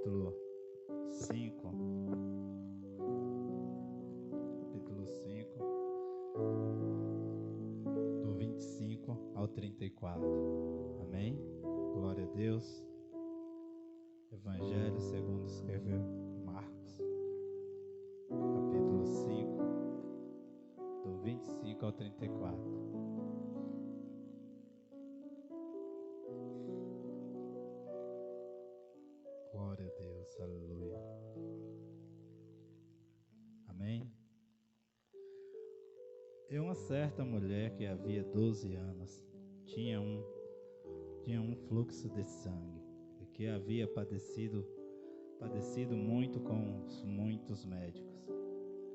capítulo 5, do 25 ao 34. Amém? Glória a Deus. Evangelho segundo escreveu Marcos, capítulo 5, do 25 ao 34. Glória a Deus, aleluia. Amém? E uma certa mulher que havia 12 anos tinha um fluxo de sangue, e que havia padecido muito com muitos médicos,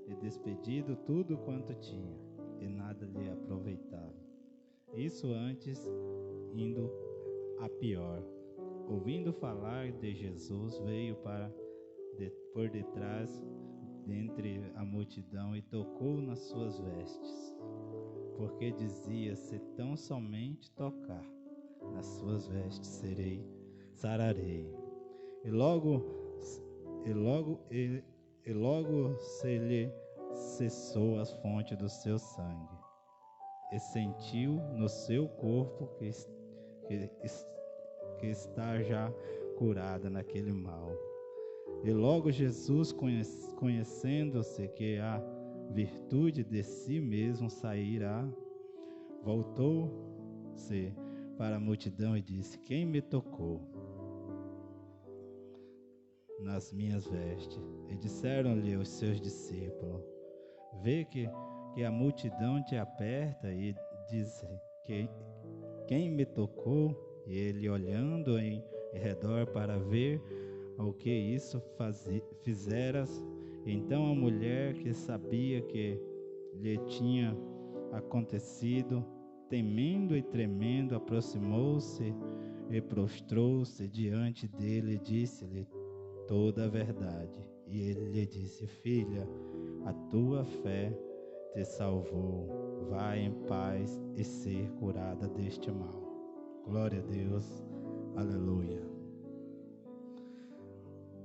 e despedido tudo quanto tinha, e nada lhe aproveitava. Isso antes indo a pior. Ouvindo falar de Jesus, veio por detrás, dentre a multidão, e tocou nas suas vestes, porque dizia: se tão somente tocar nas suas vestes, sararei. E logo se lhe cessou a fonte do seu sangue, e sentiu no seu corpo que está já curada naquele mal. E logo Jesus, conhecendo-se que a virtude de si mesmo sairá, voltou-se para a multidão e disse: quem me tocou nas minhas vestes? E disseram-lhe os seus discípulos: vê que a multidão te aperta, e diz: quem me tocou? E ele, olhando em redor para ver o que isso fizeras, então a mulher, que sabia que lhe tinha acontecido, temendo e tremendo, aproximou-se e prostrou-se diante dele e disse-lhe toda a verdade. E ele lhe disse: filha, a tua fé te salvou, vai em paz e ser curada deste mal. Glória a Deus, aleluia.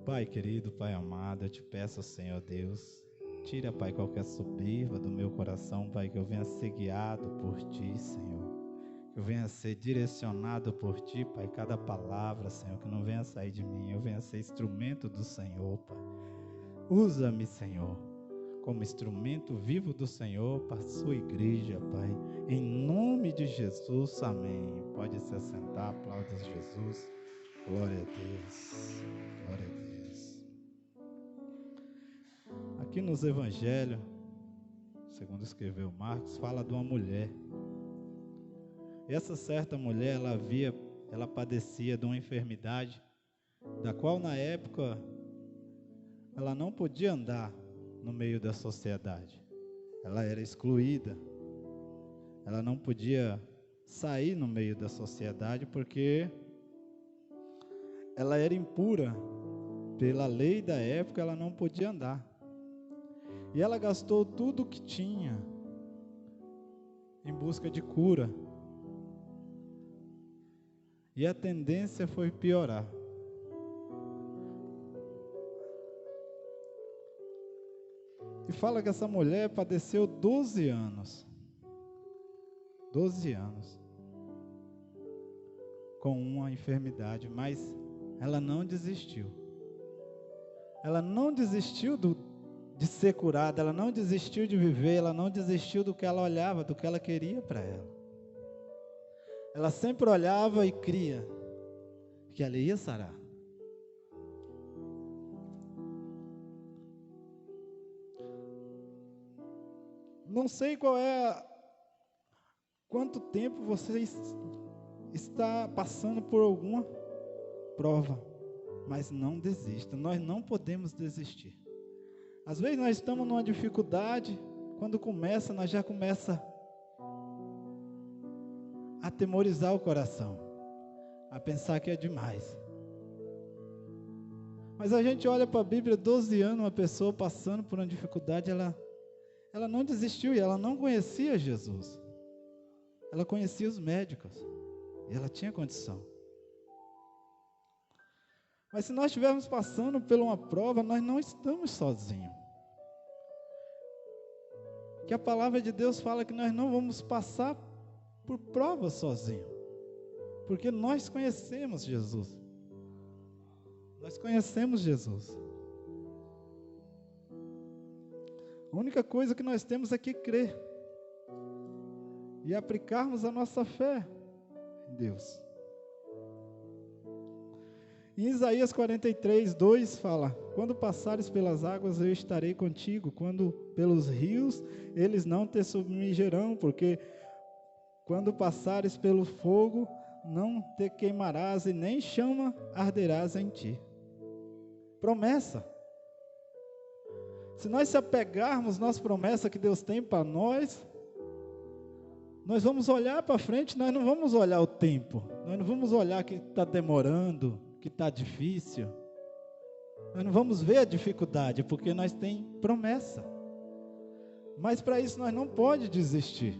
Pai querido, Pai amado, eu te peço, Senhor Deus, tira, Pai, qualquer soberba do meu coração, Pai, que eu venha ser guiado por Ti, Senhor, que eu venha ser direcionado por Ti, Pai, cada palavra, Senhor, que não venha sair de mim, eu venha ser instrumento do Senhor, Pai. Usa-me, Senhor, como instrumento vivo do Senhor para a sua igreja, Pai, em nome de Jesus, amém. Pode se assentar, aplauda Jesus, glória a Deus, glória a Deus. Aqui nos evangelhos, segundo escreveu Marcos, fala de uma mulher. Essa certa mulher, ela padecia de uma enfermidade, da qual na época ela não podia andar no meio da sociedade. Ela era excluída. Ela não podia sair no meio da sociedade porque ela era impura. Pela lei da época, ela não podia andar. E ela gastou tudo o que tinha em busca de cura. E a tendência foi piorar. E fala que essa mulher padeceu 12 anos. 12 anos. Com uma enfermidade, mas ela não desistiu. Ela não desistiu de ser curada, ela não desistiu de viver, ela não desistiu do que ela olhava, do que ela queria para ela. Ela sempre olhava e cria que ela ia sarar. Não sei quanto tempo você está passando por alguma prova, mas não desista. Nós não podemos desistir. Às vezes nós estamos numa dificuldade, quando começa, nós já começa a atemorizar o coração, a pensar que é demais. Mas a gente olha para a Bíblia, 12 anos, uma pessoa passando por uma dificuldade, ela não desistiu, e ela não conhecia Jesus. Ela conhecia os médicos, e ela tinha condição. Mas se nós estivermos passando por uma prova, nós não estamos sozinhos. Que a palavra de Deus fala que nós não vamos passar por prova sozinhos. Porque nós conhecemos Jesus. Nós conhecemos Jesus. A única coisa que nós temos é que crer. E aplicarmos a nossa fé em Deus. Em Isaías 43:2 fala: quando passares pelas águas, eu estarei contigo. Quando pelos rios, eles não te submergirão. Porque quando passares pelo fogo, não te queimarás, e nem chama arderás em ti. Promessa. Se nós se apegarmos nas promessas que Deus tem para nós vamos olhar para frente, nós não vamos olhar o tempo. Nós não vamos olhar que está demorando, que está difícil. Nós não vamos ver a dificuldade, porque nós temos promessa. Mas para isso nós não podemos desistir.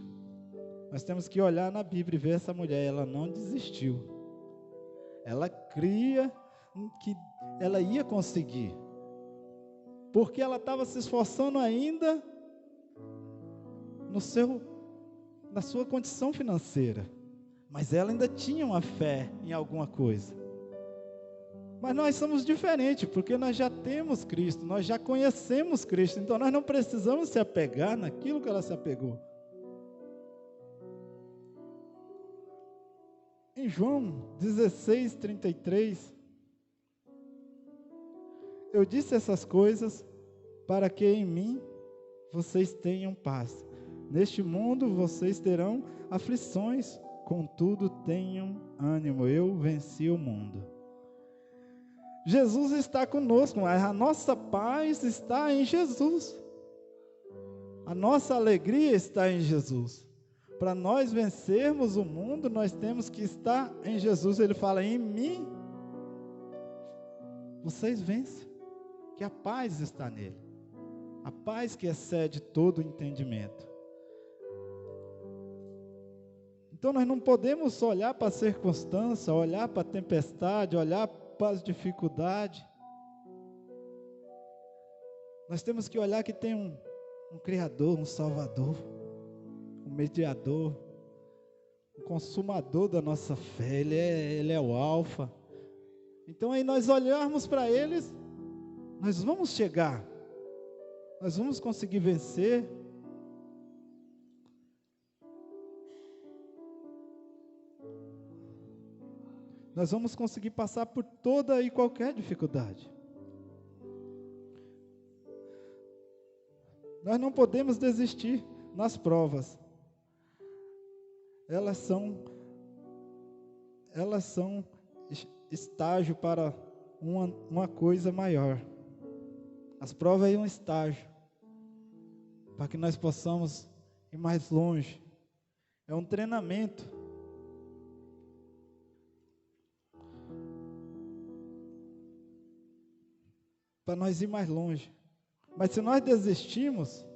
Nós temos que olhar na Bíblia e ver essa mulher, ela não desistiu. Ela cria que ela ia conseguir. Porque ela estava se esforçando ainda na sua condição financeira. Mas ela ainda tinha uma fé em alguma coisa. Mas nós somos diferentes, porque nós já temos Cristo, nós já conhecemos Cristo, então nós não precisamos se apegar naquilo que ela se apegou. Em João 16:33, eu disse essas coisas para que em mim vocês tenham paz. Neste mundo vocês terão aflições, contudo tenham ânimo, eu venci o mundo. Jesus está conosco, mas a nossa paz está em Jesus. A nossa alegria está em Jesus. Para nós vencermos o mundo, nós temos que estar em Jesus. Ele fala: em mim vocês vencem, que a paz está nele. A paz que excede todo o entendimento. Então nós não podemos olhar para a circunstância, olhar para a tempestade, olhar para as dificuldades. Nós temos que olhar que tem um Criador, um Salvador, um mediador, um consumador da nossa fé. Ele é o Alfa. Então aí nós olharmos para eles, nós vamos chegar, nós vamos conseguir vencer. Nós vamos conseguir passar por toda e qualquer dificuldade. Nós não podemos desistir nas provas. Elas são estágio para uma coisa maior. As provas é um estágio para que nós possamos ir mais longe. É um treinamento. Para nós ir mais longe. Mas se nós desistirmos,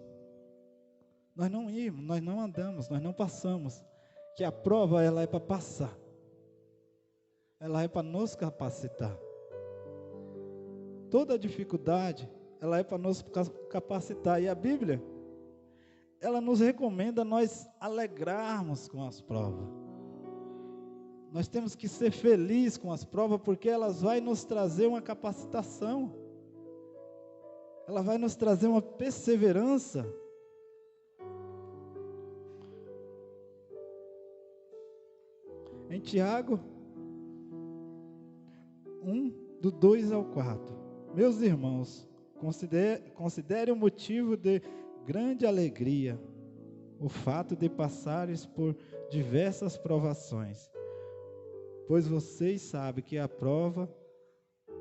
nós não irmos, nós não andamos, nós não passamos. Que a prova, ela é para passar. Ela é para nos capacitar. Toda dificuldade, ela é para nos capacitar. E a Bíblia, ela nos recomenda nós alegrarmos com as provas. Nós temos que ser felizes com as provas, porque elas vão nos trazer uma capacitação. Ela vai nos trazer uma perseverança. Em Tiago 1:2-4. Meus irmãos, considere um motivo de grande alegria o fato de passares por diversas provações, pois vocês sabem que a prova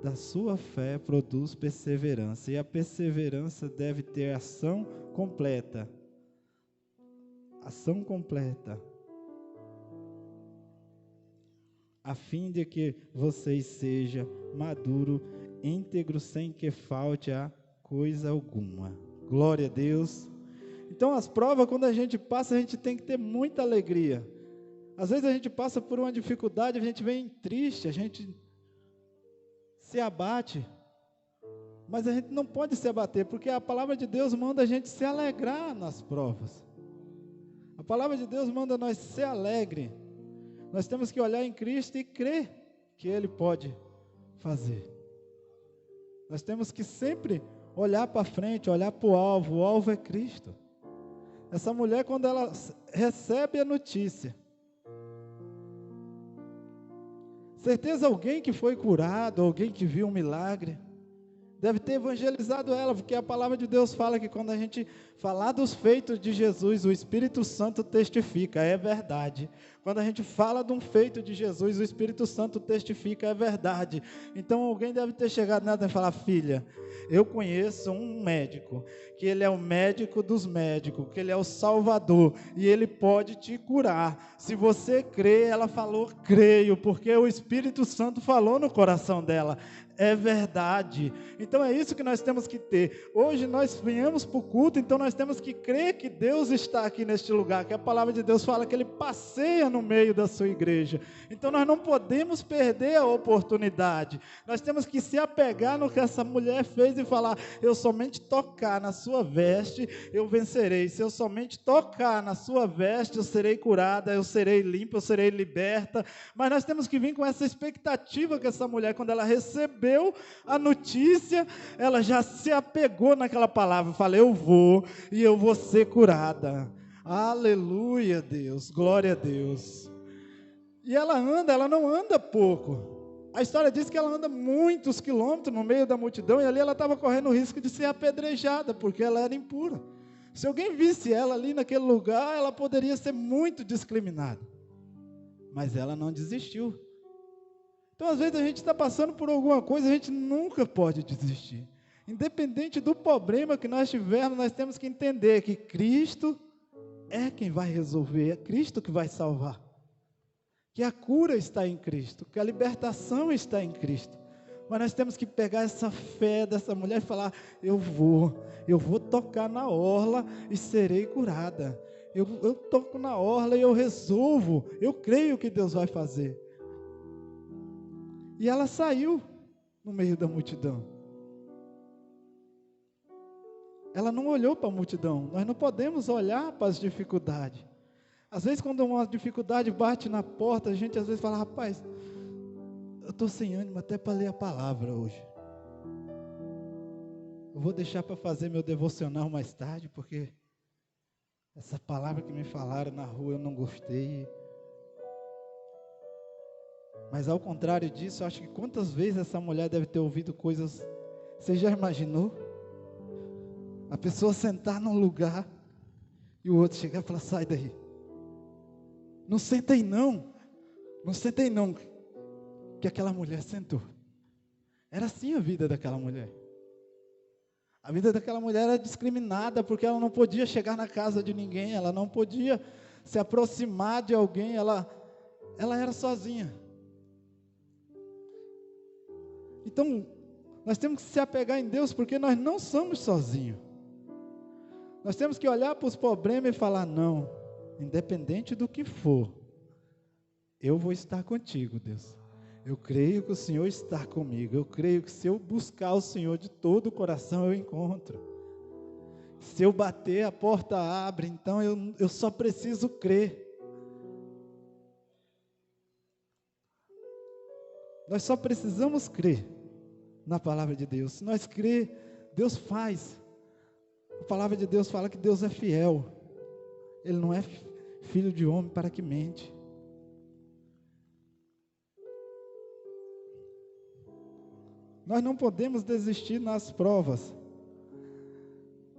da sua fé produz perseverança, e a perseverança deve ter ação completa. Ação completa. A fim de que vocês sejam maduros, íntegros, sem que falte a coisa alguma. Glória a Deus. Então as provas, quando a gente passa, a gente tem que ter muita alegria. Às vezes a gente passa por uma dificuldade, a gente vem triste, a gente se abate. Mas a gente não pode se abater, porque a palavra de Deus manda a gente se alegrar nas provas. A palavra de Deus manda nós ser alegre. Nós temos que olhar em Cristo e crer que Ele pode fazer. Nós temos que sempre olhar para frente, olhar para o alvo é Cristo. Essa mulher, quando ela recebe a notícia, certeza alguém que foi curado, alguém que viu um milagre, deve ter evangelizado ela, porque a palavra de Deus fala que quando a gente falar dos feitos de Jesus, o Espírito Santo testifica, é verdade. Quando a gente fala de um feito de Jesus, o Espírito Santo testifica, é verdade. Então alguém deve ter chegado nela e falar: filha, eu conheço um médico, que ele é o médico dos médicos, que ele é o Salvador, e ele pode te curar. Se você crê, ela falou: creio, porque o Espírito Santo falou no coração dela. É verdade. Então é isso que nós temos que ter. Hoje nós viemos para o culto, então nós temos que crer que Deus está aqui neste lugar, que a palavra de Deus fala que Ele passeia no meio da sua igreja. Então nós não podemos perder a oportunidade. Nós temos que se apegar no que essa mulher fez e falar: eu somente tocar na sua veste, eu vencerei. Se eu somente tocar na sua veste, eu serei curada, eu serei limpa, eu serei liberta. Mas nós temos que vir com essa expectativa que essa mulher, quando ela recebeu a notícia, ela já se apegou naquela palavra, fala: eu vou e eu vou ser curada. Aleluia, Deus, glória a Deus. E ela não anda pouco. A história diz que ela anda muitos quilômetros no meio da multidão, e ali ela estava correndo o risco de ser apedrejada, porque ela era impura. Se alguém visse ela ali naquele lugar, ela poderia ser muito discriminada. Mas ela não desistiu. Então, às vezes, a gente está passando por alguma coisa, a gente nunca pode desistir. Independente do problema que nós tivermos, nós temos que entender que Cristo é quem vai resolver, é Cristo que vai salvar. Que a cura está em Cristo, que a libertação está em Cristo. Mas nós temos que pegar essa fé dessa mulher e falar: eu vou tocar na orla e serei curada. Eu toco na orla e eu resolvo, eu creio que Deus vai fazer. E ela saiu no meio da multidão. Ela não olhou para a multidão. Nós não podemos olhar para as dificuldades. Às vezes, quando uma dificuldade bate na porta, a gente às vezes fala: rapaz, eu estou sem ânimo até para ler a palavra hoje. Eu vou deixar para fazer meu devocional mais tarde, porque essa palavra que me falaram na rua eu não gostei. Mas ao contrário disso, eu acho que quantas vezes essa mulher deve ter ouvido coisas. Você já imaginou? A pessoa sentar num lugar e o outro chegar e falar: sai daí. Não senta aí não. Não senta aí não. Que aquela mulher sentou. Era assim a vida daquela mulher. A vida daquela mulher era discriminada, porque ela não podia chegar na casa de ninguém, ela não podia se aproximar de alguém, ela era sozinha. Então, nós temos que se apegar em Deus, porque nós não somos sozinhos. Nós temos que olhar para os problemas e falar: não, independente do que for, eu vou estar contigo, Deus. Eu creio que o Senhor está comigo. Eu creio que se eu buscar o Senhor de todo o coração, eu encontro. Se eu bater, a porta abre. Então eu só preciso crer. Nós só precisamos crer na palavra de Deus. Se nós crer, Deus faz. A palavra de Deus fala que Deus é fiel. Ele não é filho de homem para que mente. Nós não podemos desistir nas provas.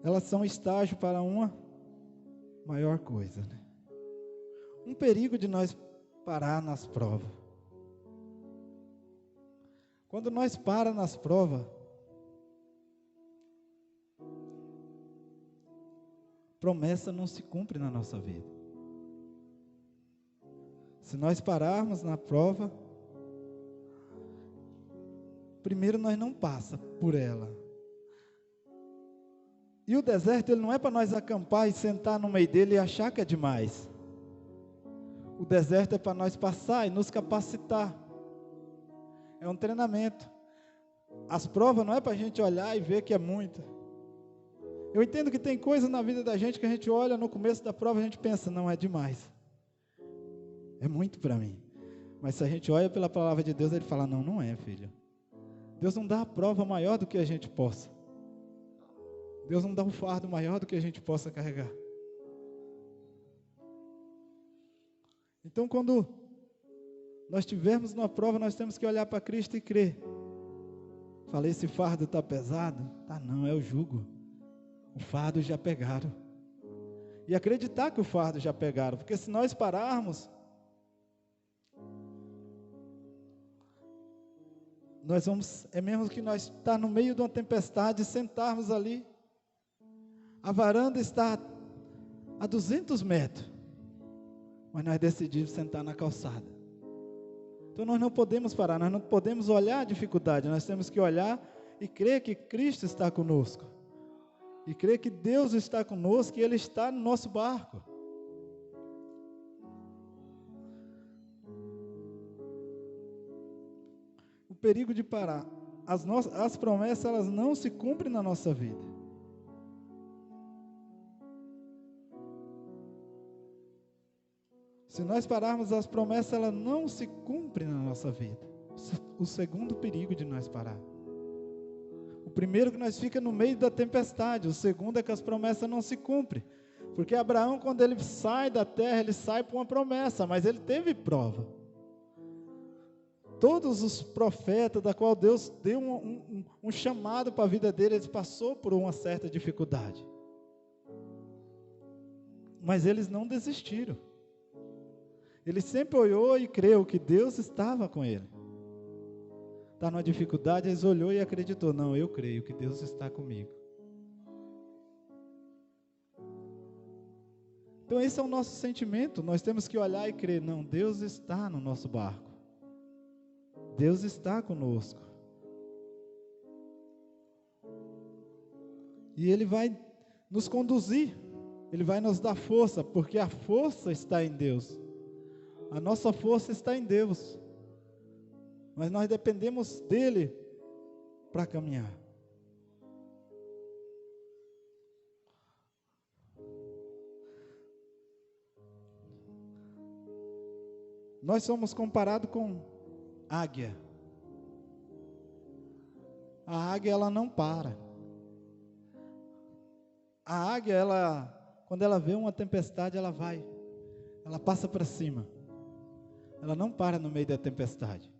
Elas são estágio para uma maior coisa, né? Um perigo de nós parar nas provas. Quando nós paramos nas provas, promessa não se cumpre na nossa vida. Se nós pararmos na prova, primeiro nós não passa por ela. E o deserto, ele não é para nós acampar e sentar no meio dele e achar que é demais. O deserto é para nós passar e nos capacitar. É um treinamento. as provas não é para a gente olhar e ver que é muita. Eu entendo que tem coisas na vida da gente que a gente olha no começo da prova e a gente pensa, não, é demais. É muito para mim. Mas se a gente olha pela palavra de Deus, ele fala, não, não é, filho. Deus não dá a prova maior do que a gente possa. Deus não dá um fardo maior do que a gente possa carregar. Então, quando nós estivermos numa prova, nós temos que olhar para Cristo e crer. Falei, esse fardo está pesado? Tá, não, é o jugo. O fardo já pegaram. E acreditar que o fardo já pegaram, porque se nós pararmos, nós vamos, é mesmo que nós estar no meio de uma tempestade, sentarmos ali, a varanda está a 200 metros, mas nós decidimos sentar na calçada. Então nós não podemos parar, nós não podemos olhar a dificuldade, nós temos que olhar e crer que Cristo está conosco. E crer que Deus está conosco e Ele está no nosso barco. O perigo de parar. As promessas, elas não se cumprem na nossa vida. Se nós pararmos, as promessas, elas não se cumprem na nossa vida. O segundo perigo de nós parar. O primeiro que nós fica no meio da tempestade, o segundo é que as promessas não se cumprem. Porque Abraão, quando ele sai da terra, ele sai por uma promessa, mas ele teve prova. Todos os profetas, da qual Deus deu um chamado para a vida dele, eles passaram por uma certa dificuldade. Mas eles não desistiram. Ele sempre olhou e creu que Deus estava com ele. Está numa dificuldade, eles olhou e acreditou, não, eu creio que Deus está comigo. Então esse é o nosso sentimento, nós temos que olhar e crer, não, Deus está no nosso barco. Deus está conosco. E Ele vai nos conduzir, Ele vai nos dar força, porque a força está em Deus. A nossa força está em Deus. Mas nós dependemos dEle para caminhar. Nós somos comparados com águia. A águia, ela não para. A águia, quando ela vê uma tempestade, ela vai. Ela passa para cima. Ela não para no meio da tempestade.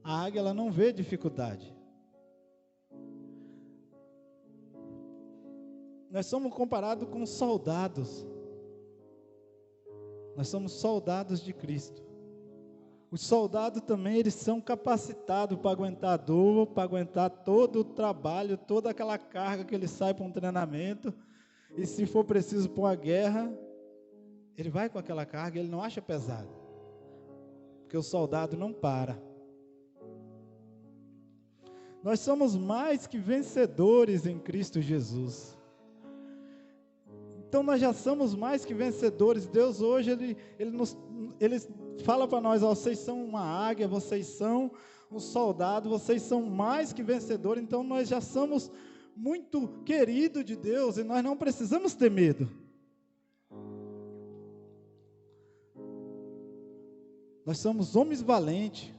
A águia, ela não vê dificuldade. Nós somos comparados com soldados. Nós somos soldados de Cristo. Os soldados também, eles são capacitados para aguentar a dor, para aguentar todo o trabalho, toda aquela carga que ele sai para um treinamento. E se for preciso para uma guerra, ele vai com aquela carga, ele não acha pesado. Porque o soldado não para. Nós somos mais que vencedores em Cristo Jesus. Então nós já somos mais que vencedores. Deus hoje, Ele fala para nós, ó, vocês são uma águia, vocês são um soldado, vocês são mais que vencedores. Então nós já somos muito queridos de Deus e nós não precisamos ter medo. Nós somos homens valentes,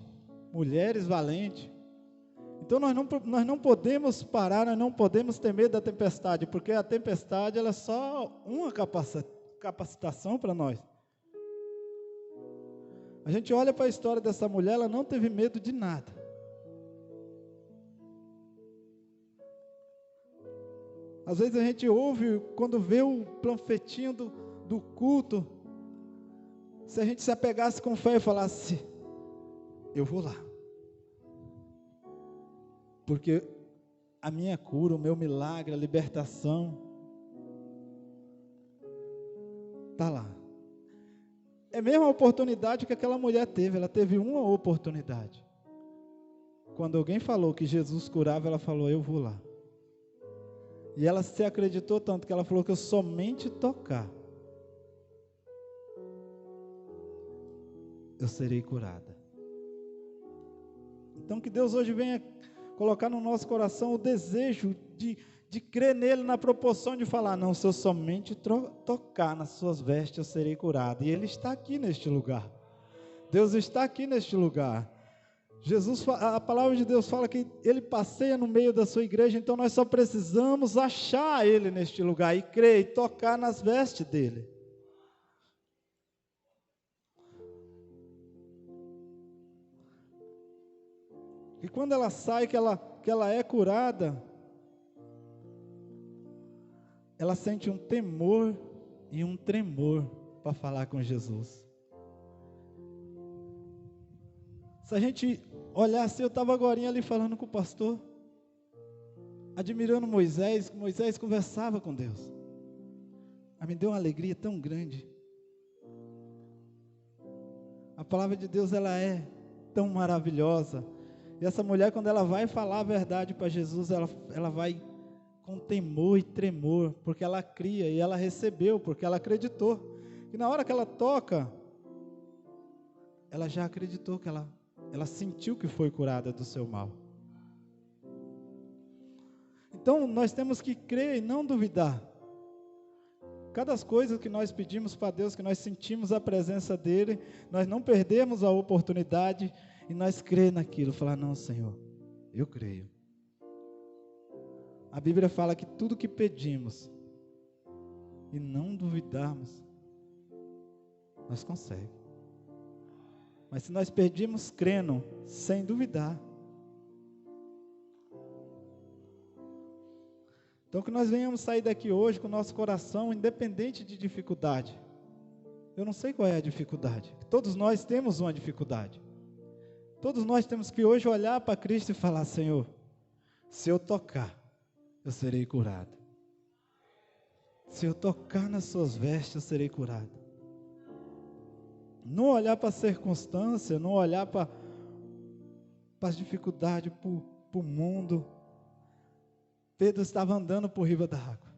mulheres valentes. Então nós não podemos parar, nós não podemos ter medo da tempestade, porque a tempestade ela é só uma capacitação para nós. A gente olha para a história dessa mulher, ela não teve medo de nada. Às vezes a gente ouve, quando vê o panfletinho do culto, se a gente se apegasse com fé e falasse, eu vou lá. Porque a minha cura, o meu milagre, a libertação, está lá. É a mesma oportunidade que aquela mulher teve, ela teve uma oportunidade. Quando alguém falou que Jesus curava, ela falou, eu vou lá. E ela se acreditou tanto que ela falou que eu somente tocar, eu serei curada. Então que Deus hoje venha colocar no nosso coração o desejo de crer nele na proporção de falar, não, se eu somente tocar nas suas vestes, eu serei curado. E ele está aqui neste lugar. Deus está aqui neste lugar. A palavra de Deus fala que ele passeia no meio da sua igreja, então nós só precisamos achar ele neste lugar e crer e tocar nas vestes dele. E quando ela sai, que ela é curada, ela sente um temor e um tremor para falar com Jesus. Se a gente olhar assim, eu estava agora ali falando com o pastor, admirando Moisés, que Moisés conversava com Deus. Mas me deu uma alegria tão grande. A palavra de Deus, ela é tão maravilhosa. E essa mulher, quando ela vai falar a verdade para Jesus, ela vai com temor e tremor, porque ela cria e ela recebeu, porque ela acreditou. E na hora que ela toca, ela já acreditou que ela sentiu que foi curada do seu mal. Então, nós temos que crer e não duvidar. Cada coisa que nós pedimos para Deus, que nós sentimos a presença dEle, nós não perdemos a oportunidade e nós crer naquilo, falar, não, Senhor, eu creio. A Bíblia fala que tudo que pedimos e não duvidarmos, nós conseguimos. Mas se nós pedimos crendo, sem duvidar. Então que nós venhamos sair daqui hoje com o nosso coração independente de dificuldade. Eu não sei qual é a dificuldade. Todos nós temos uma dificuldade. Todos nós temos que hoje olhar para Cristo e falar, Senhor, se eu tocar, eu serei curado. Se eu tocar nas suas vestes, eu serei curado. Não olhar para a circunstância, não olhar para as dificuldades, para o mundo. Pedro estava andando por riba da água.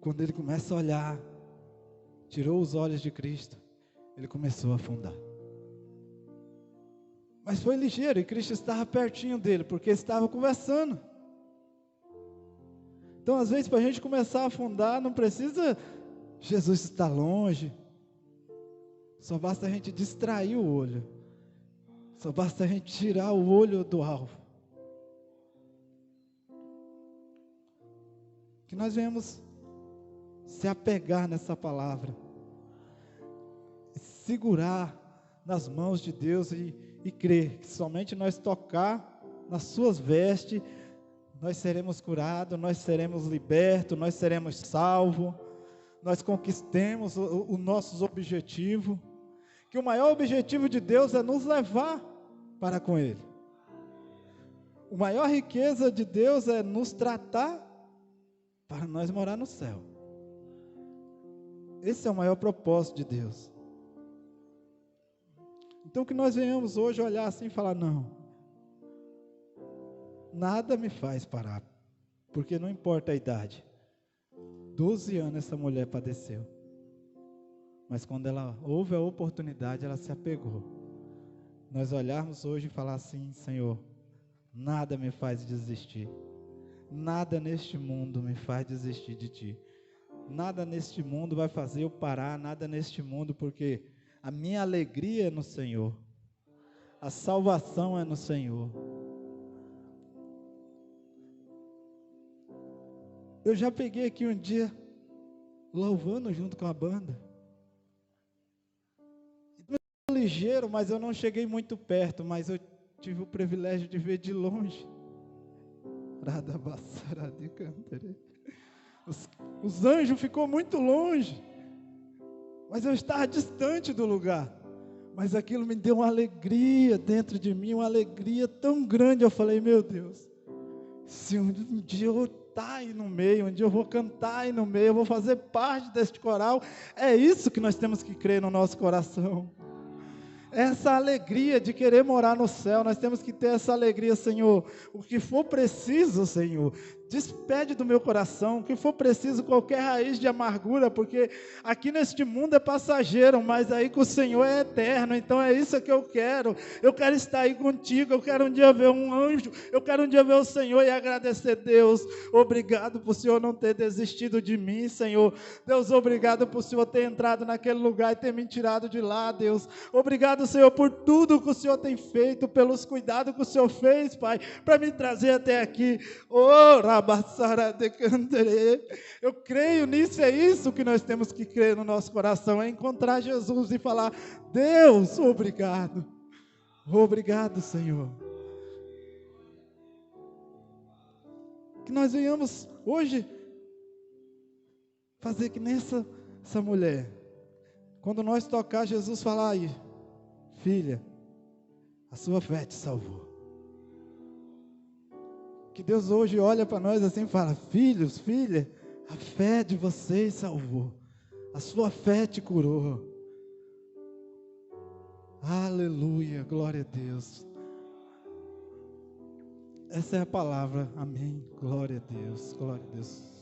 Quando ele começa a olhar, tirou os olhos de Cristo, ele começou a afundar. Mas foi ligeiro e Cristo estava pertinho dele, porque estava conversando. Então, às vezes, para a gente começar a afundar, não precisa Jesus estar longe. Só basta a gente distrair o olho. Só basta a gente tirar o olho do alvo. Que nós venhamos se apegar nessa palavra. Segurar nas mãos de Deus e crer que somente nós tocar nas suas vestes, nós seremos curados, nós seremos libertos, nós seremos salvos, nós conquistemos os nossos objetivos, que o maior objetivo de Deus é nos levar para com Ele. A maior riqueza de Deus é nos tratar para nós morar no céu. Esse é o maior propósito de Deus. Então que nós venhamos hoje olhar assim e falar, não, nada me faz parar, porque não importa a idade. 12 anos essa mulher padeceu, mas quando ela houve a oportunidade, ela se apegou. Nós olharmos hoje e falar assim, Senhor, nada me faz desistir, nada neste mundo me faz desistir de Ti, nada neste mundo vai fazer eu parar, nada neste mundo, porque a minha alegria é no Senhor, a salvação é no Senhor. Eu já peguei aqui um dia, louvando junto com a banda, ligeiro, mas eu não cheguei muito perto, mas eu tive o privilégio de ver de longe. Os anjos ficou muito longe, mas eu estava distante do lugar, mas aquilo me deu uma alegria dentro de mim, uma alegria tão grande. Eu falei, meu Deus, se um dia eu estar aí no meio, um dia eu vou cantar aí no meio, eu vou fazer parte deste coral, é isso que nós temos que crer no nosso coração. Essa alegria de querer morar no céu, nós temos que ter essa alegria, Senhor, o que for preciso, Senhor, Despede do meu coração, que for preciso, qualquer raiz de amargura, porque aqui neste mundo é passageiro, mas aí com o Senhor é eterno, então é isso que eu quero estar aí contigo, eu quero um dia ver um anjo, eu quero um dia ver o Senhor e agradecer, Deus, obrigado por o Senhor não ter desistido de mim, Senhor, Deus, obrigado por o Senhor ter entrado naquele lugar e ter me tirado de lá, Deus, obrigado, Senhor, por tudo que o Senhor tem feito, pelos cuidados que o Senhor fez, Pai, para me trazer até aqui, eu creio nisso, é isso que nós temos que crer no nosso coração, é encontrar Jesus e falar, Deus, obrigado, obrigado, Senhor. Que nós venhamos hoje fazer que nessa mulher, quando nós tocar, Jesus falar aí, filha, a sua fé te salvou. Que Deus hoje olha para nós assim e fala, filhos, filha, a fé de vocês salvou, a sua fé te curou. Aleluia, glória a Deus. Essa é a palavra, amém, glória a Deus, glória a Deus.